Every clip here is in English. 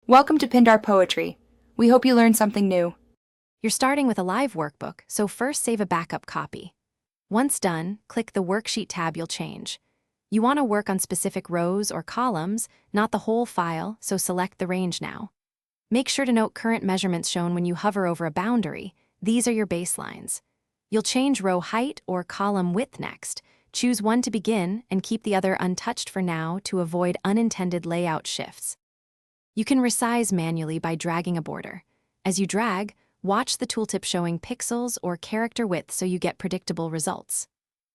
Welcome to Pindar Poetry. We hope you learned something new. You're starting with a live workbook, so first save a backup copy. Once done, click the Worksheet tab you'll change. You want to work on specific rows or columns, not the whole file, so select the range now. Make sure to note current measurements shown when you hover over a boundary. These are your baselines. You'll change row height or column width next. Choose one to begin and keep the other untouched for now to avoid unintended layout shifts. You can resize manually by dragging a border. As you drag, watch the tooltip showing pixels or character width so you get predictable results.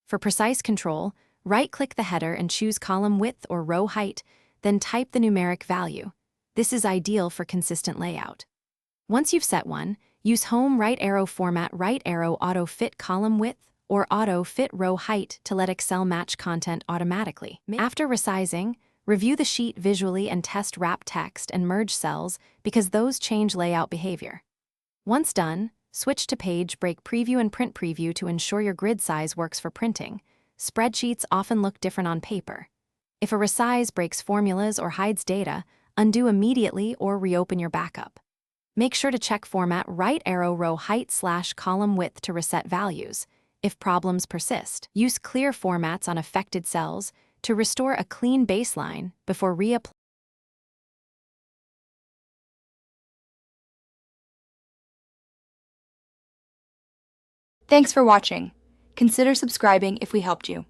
For precise control, right-click the header and choose column width or row height, then type the numeric value. This is ideal for consistent layout. Once you've set one, use Home right arrow format right arrow auto fit column width or auto fit row height to let Excel match content automatically. After resizing, review the sheet visually and test wrap text and merge cells because those change layout behavior. Once done, switch to Page Break Preview and Print Preview to ensure your grid size works for printing. Spreadsheets often look different on paper. If a resize breaks formulas or hides data, undo immediately or reopen your backup. Make sure to check Format right arrow row height / column width to reset values. If problems persist, use clear formats on affected cells to restore a clean baseline before reapplying. Thanks for watching. Consider subscribing if we helped you.